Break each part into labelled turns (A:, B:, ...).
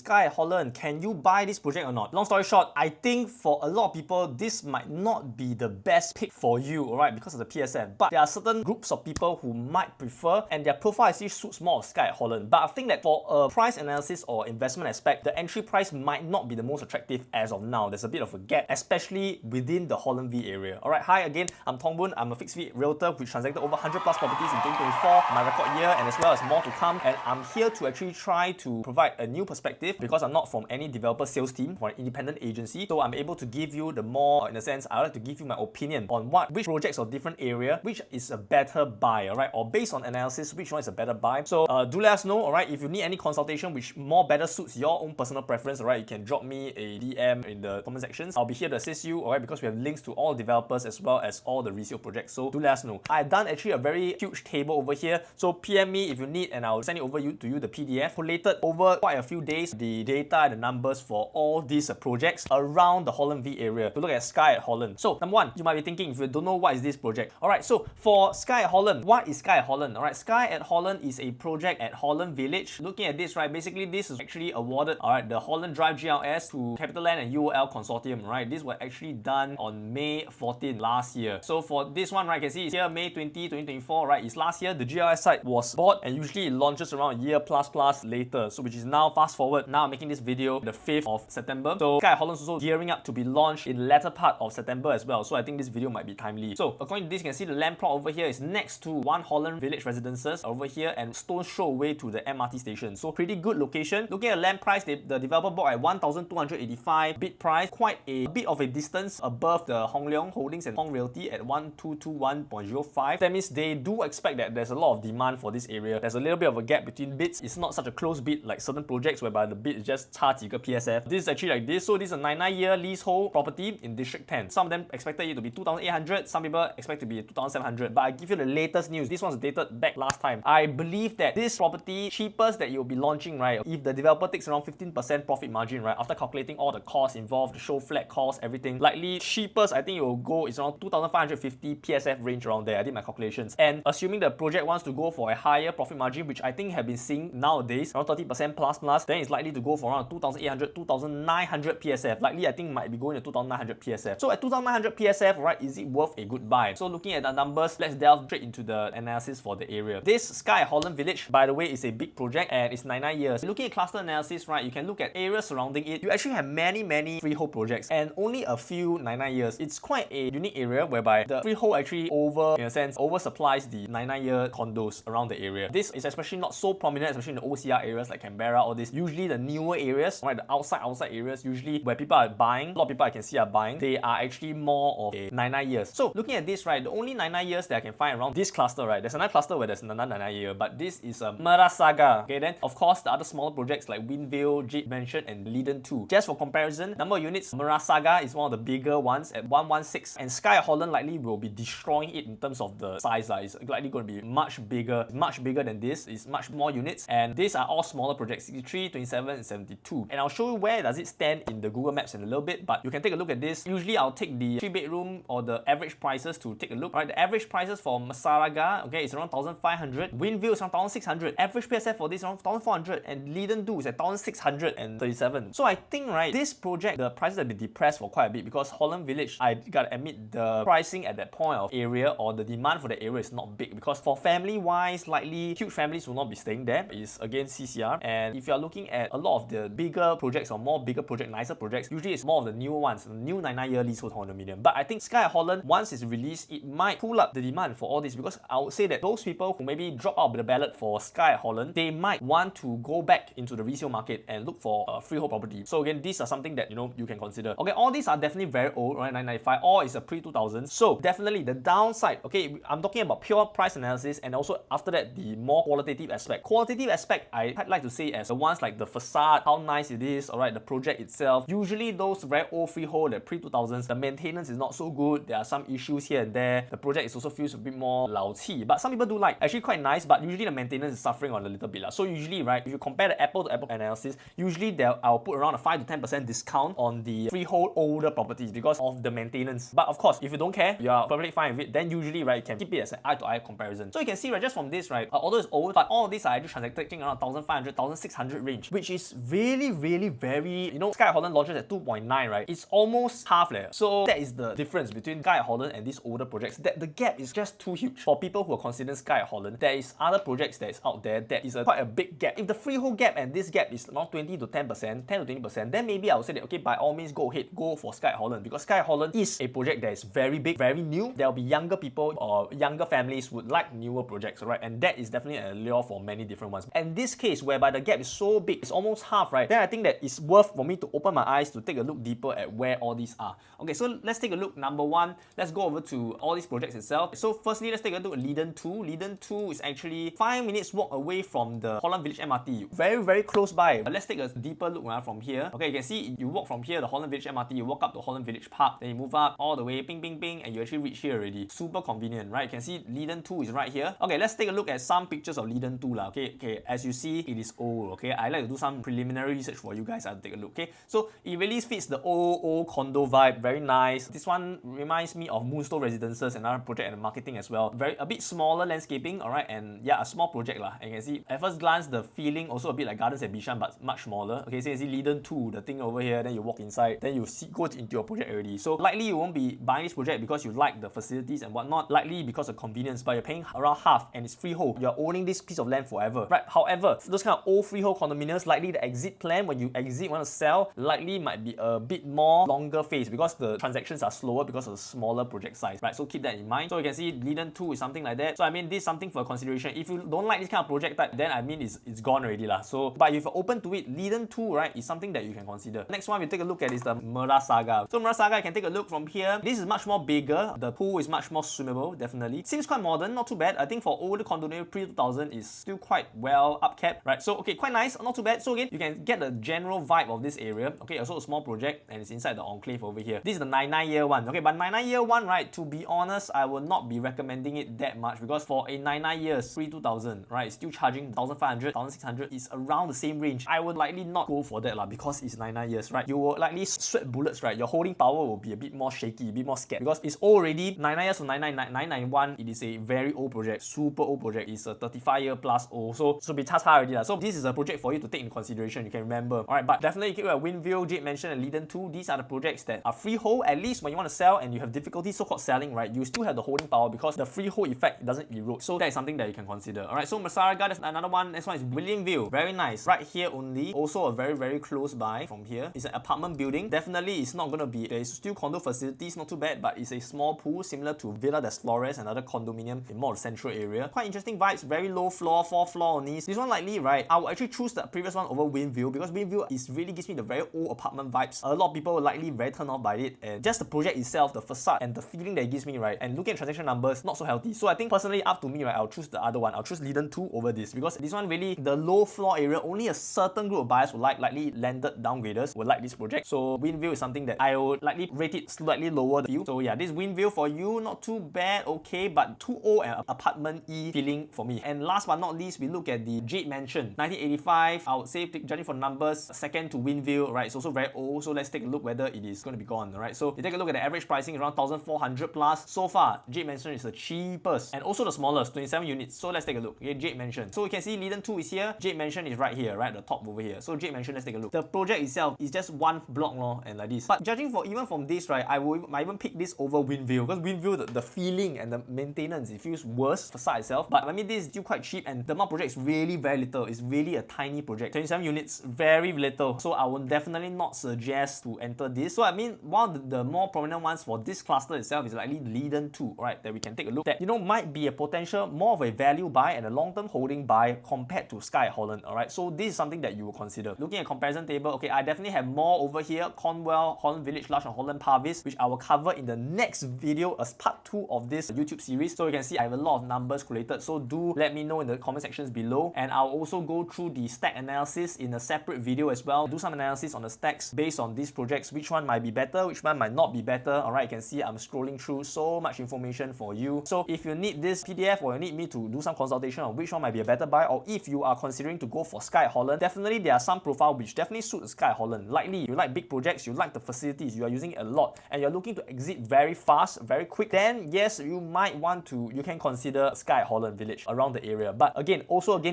A: Skye At Holland, can you buy this project or not? Long story short, I think for a lot of people, this might not be the best pick for you, alright, because of the PSF. But there are certain groups of people who might prefer, and their profile actually suits more of Skye At Holland. But I think that for a price analysis or investment aspect, the entry price might not be the most attractive as of now. There's a bit of a gap, especially within the Holland V area. Alright, hi again, I'm Tong Boon. I'm a fixed fee realtor which transacted over 100 plus properties in 2024, my record year, and as well as more to come. And I'm here to actually try to provide a new perspective because I'm not from any developer sales team for an independent agency. So I'm able to give you the more, in a sense, I like to give you my opinion on which projects or different area, which is a better buy, alright, or based on analysis, which one is a better buy. So do let us know, alright, if you need any consultation which more better suits your own personal preference, alright, you can drop me a DM in the comment sections. I'll be here to assist you, alright, because we have links to all developers as well as all the resale projects. So do let us know. I've done actually a very huge table over here. So PM me if you need, and I'll send it over to you the PDF collated over quite a few days, the data and the numbers for all these projects around the Holland V area to look at Skye At Holland. So number one, you might be thinking, if you don't know what is this project. Alright, so for Skye At Holland, what is Skye At Holland? Alright, Skye At Holland is a project at Holland Village. Looking at this, right, basically this is actually awarded, alright, the Holland Drive GLS to CapitaLand and UOL Consortium, right? This was actually done on May 14 last year. So for this one, right, you can see it's here, May 2024, right? It's last year. The GLS site was bought and usually it launches around a year plus later. So which is now, fast forward, now I'm making this video the 5th of September. So Skye At Holland is also gearing up to be launched in the latter part of September as well. So I think this video might be timely. So according to this, you can see the land plot over here is next to One Holland Village Residences over here and stone's throw away to the MRT station. So pretty good location. Looking at land price, the developer bought at 1,285 bid price, quite a bit of a distance above the Hong Leong Holdings and Hong Realty at 1,221.05. That means they do expect that there's a lot of demand for this area. There's a little bit of a gap between bids. It's not such a close bid like certain projects whereby the bid is just 差几个 PSF. This is actually like this. So this is a 99-year leasehold property in District 10. Some of them expected it to be 2,800. Some people expect to be 2,700. But I give you the latest news. This one's dated back last time. I believe that this property, cheapest that you'll be launching, right, if the developer takes around 15% profit margin, right, after calculating all the costs involved, the show flat costs, everything, likely cheapest I think it will go is around 2,550 PSF range around there. I did my calculations. And assuming the project wants to go for a higher profit margin, which I think have been seeing nowadays, around 30% plus, then it's likely to go for around 2,800, 2,900 PSF. Likely I think might be going to 2,900 PSF. So at 2,900 PSF, right, is it worth a good buy? So looking at the numbers, let's delve straight into the analysis for the area. This Skye At Holland Village, by the way, is a big project and it's 99 years. Looking at cluster analysis, right, you can look at areas surrounding it. You actually have many freehold projects and only a few 99 years. It's quite a unique area whereby the freehold actually in a sense, oversupplies the 99-year condos around the area. This is especially not so prominent, especially in the OCR areas like Canberra or this. Usually the newer areas, right, the outside areas, usually where people are buying, a lot of people I can see are buying, they are actually more of a 99 years. So looking at this, right, the only 99 years that I can find around this cluster, right, there's another cluster where there's another 99 year, but this is a Merasaga. Okay, then of course the other smaller projects like Willyn Ville, Jade Mansion and Leedon 2. Just for comparison, number of units, Merasaga is one of the bigger ones at 116, and Skye At Holland likely will be destroying it in terms of the size. It's likely going to be much bigger than this. It's much more units, and these are all smaller projects, 63, 27 and 72. And I'll show you where does it stand in the Google Maps in a little bit, but you can take a look at this. Usually I'll take the 3-bedroom or the average prices to take a look. Right, the average prices for Merasaga, okay, is around 1,500. Willyn Ville is around 1,600. Average PSF for this is around 1,400, and Leedon 2 is at 1,637. So I think, right, this project, the prices have been depressed for quite a bit because Holland Village, I gotta admit, the pricing at that point of area or the demand for the area is not big, because for family wise, likely huge families will not be staying there. It's again CCR, and if you are looking at a lot of the bigger projects or more bigger project, nicer projects, usually it's more of the newer ones, the new 99-year leasehold condominium. But I think Skye At Holland, once it's released, it might pull up the demand for all this, because I would say that those people who maybe drop out of the ballot for Skye At Holland, they might want to go back into the resale market and look for a freehold property. So again, these are something that you can consider. Okay, all these are definitely very old, right? 1995, all is a pre-2000. So definitely the downside, okay, I'm talking about pure price analysis, and also after that the more qualitative aspect. Qualitative aspect, I'd like to say as the ones like the facade, how nice it is, alright, the project itself. Usually those very old freehold, the pre-2000s, the maintenance is not so good. There are some issues here and there. The project is also feels a bit more 老气, but some people do like, actually quite nice, but usually the maintenance is suffering on a little bit. So usually, right, if you compare the apple to apple analysis, usually I'll put around a 5 to 10% discount on the freehold older properties because of the maintenance. But of course, if you don't care, you are perfectly fine with it, then usually, right, you can keep it as an eye-to-eye comparison. So you can see, right, just from this, right, although it's old, but all of these are actually transacting around 1,500, 1,600 range, which is is really very, you know, Skye At Holland launches at 2.9, right? It's almost half there. So that is the difference between Skye At Holland and these older projects. That the gap is just too huge. For people who are considering Skye At Holland, there is other projects that is out there that is quite a big gap. If the freehold gap and this gap is around 20 to 10%, 10 to 20%, then maybe I would say that, okay, by all means, go ahead, go for Skye At Holland, because Skye At Holland is a project that is very big, very new. There'll be younger people or younger families would like newer projects, right? And that is definitely a lure for many different ones. And this case, whereby the gap is so big, it's almost half, right? Then I think that it's worth for me to open my eyes to take a look deeper at where all these are. Okay, so let's take a look. Number one, let's go over to all these projects itself. So firstly, let's take a look at Leedon 2. Leedon 2 is actually 5 minutes walk away from the Holland Village MRT. Very close by. But let's take a deeper look from here. Okay, you can see you walk from here, the Holland Village MRT, you walk up to Holland Village Park, then you move up all the way, ping, and you actually reach here already. Super convenient, right? You can see Leedon 2 is right here. Okay, let's take a look at some pictures of Leedon 2 lah. Okay, as you see, it is old. Okay, I like to do some preliminary research for you guys. I'll take a look. Okay, so it really fits the old condo vibe. Very nice. This one reminds me of Moonstone Residences, another project and marketing as well. A bit smaller landscaping, alright, and yeah, a small project lah. And you can see at first glance the feeling also a bit like Gardens at Bishan, but much smaller. Okay, so you can see Leedon 2, the thing over here. Then you walk inside, then you go into your project already. So likely you won't be buying this project because you like the facilities and whatnot. Likely because of convenience, but you're paying around half and it's freehold. You're owning this piece of land forever, right? However, those kind of old freehold condominiums, likely the exit plan when you exit want to sell, likely might be a bit more longer phase because the transactions are slower because of the smaller project size, right? So keep that in mind. So you can see Leedon 2 is something like that. So I mean, this is something for consideration. If you don't like this kind of project type, then I mean it's gone already lah. So but if you're open to it, Leedon 2, right, is something that you can consider. Next one we take a look at is the Merasaga. So Merasaga, you can take a look from here. This is much more bigger. The pool is much more swimmable, definitely. Seems quite modern, not too bad. I think for older condominium pre-2000 is still quite well upkept, right? So okay, quite nice, not too bad. So again, you can get the general vibe of this area. Okay, also a small project and it's inside the enclave over here. This is the 99-year one. Okay, but 99-year one, right, to be honest, I will not be recommending it that much because for a 99 years pre-2000, right, it's still charging 1,500, 1,600 is around the same range. I would likely not go for that lah because it's 99 years, right? You will likely sweat bullets, right? Your holding power will be a bit more shaky, a bit more scared because it's already 99 years to 991. It is a very old project, super old project. It's a 35-year plus old, so be cha already lah. So this is a project for you to take in consideration. You can remember, all right? But definitely keep at Willyn Ville, Jade Mansion, and Leedon 2. These are the projects that are freehold. At least when you want to sell and you have difficulty so-called selling, right, you still have the holding power because the freehold effect doesn't erode. So that is something that you can consider. All right, so Merasaga, that's another one. Next one is Willyn Ville. Very nice, right here only. Also a very close by from here. It's an apartment building. Definitely, it's not going to be. There's still condo facilities, not too bad, but it's a small pool similar to Villa des Flores, another condominium in more central area. Quite interesting vibes. Very low floor, 4th floor only. This one likely, right, I will actually choose the previous one over Willyn Ville because Willyn Ville really gives me the very old apartment vibes. A lot of people likely very turned off by it, and just the project itself, the facade and the feeling that it gives me, right, and looking at transaction numbers, not so healthy. So I think personally, up to me, right, I'll choose the other one. I'll choose Leedon 2 over this because this one really, the low floor area, only a certain group of buyers will like, likely landed downgraders will like this project. So Willyn Ville is something that I would likely rate it slightly lower the view. So yeah, this Willyn Ville for you, not too bad, okay, but too old and apartment-y feeling for me. And last but not least, we look at the Jade Mansion, 1985. I would say, judging for numbers, second to Willyn Ville, right? It's also very old. So let's take a look whether it is going to be gone, right? So you take a look at the average pricing, around 1,400 plus. So far, Jade Mansion is the cheapest and also the smallest, 27 units. So let's take a look. Okay, Jade Mansion. So you can see Leedon 2 is here. Jade Mansion is right here, right? The top over here. So Jade Mansion, let's take a look. The project itself is just one block long and like this. But judging for even from this, right, I might even pick this over Willyn Ville because Willyn Ville, the feeling and the maintenance, it feels worse facade itself. But I mean, this is still quite cheap and the amount project is really very little. It's really a tiny project. 27 units, very little. So I would definitely not suggest to enter this. So I mean, one of the more prominent ones for this cluster itself is likely Leedon 2, right? That we can take a look at. You know, might be a potential more of a value buy and a long-term holding buy compared to Skye At Holland, alright? So this is something that you will consider. Looking at comparison table, okay, I definitely have more over here. Cornwall, Holland Village, Lush, and Holland Parvis, which I will cover in the next video as part 2 of this YouTube series. So you can see I have a lot of numbers collated. So do let me know in the comment sections below. And I'll also go through the stack analysis in a separate video as well. Do some analysis on the stacks based on these projects. Which one might be better, which one might not be better. Alright, you can see I'm scrolling through so much information for you. So if you need this PDF or you need me to do some consultation on which one might be a better buy, or if you are considering to go for Skye At Holland, definitely there are some profile which definitely suit Skye At Holland. Likely you like big projects, you like the facilities, you are using it a lot, and you're looking to exit very fast, very quick, then yes, you might want to, you can consider Skye At Holland Village around the area. But again,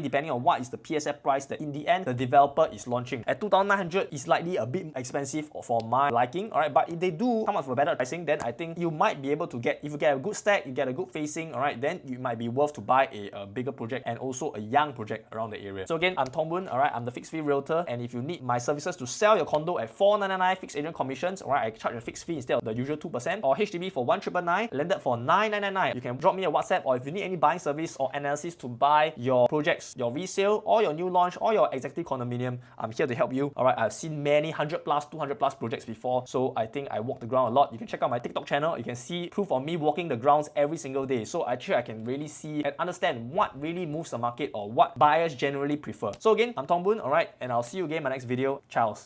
A: depending on what is the PSF price that in the end, the developer is launching. At 2,900 is likely a bit expensive for my liking, alright, but if they do come up with a better pricing, then I think you might be able to get, if you get a good stack, you get a good facing, alright, then it might be worth to buy a bigger project and also a young project around the area. So again, I'm Tong Boon, alright, I'm the fixed fee realtor, and if you need my services to sell your condo at 4,999 fixed agent commissions, alright, I charge a fixed fee instead of the usual 2%, or HDB for 1,999, landed for 9,999. You can drop me a WhatsApp, or if you need any buying service or analysis to buy your projects, your resale, or your new launch, or your executive condominium, I'm here to help you. Alright, I've seen many 100 plus, 200 plus projects before, so I think I walk the ground a lot. You can check out my TikTok channel, you can see proof of me walking the grounds every single day. So actually I can really see and understand what really moves the market or what buyers generally prefer. So again, I'm Tong Boon, alright, and I'll see you again in my next video. Ciao.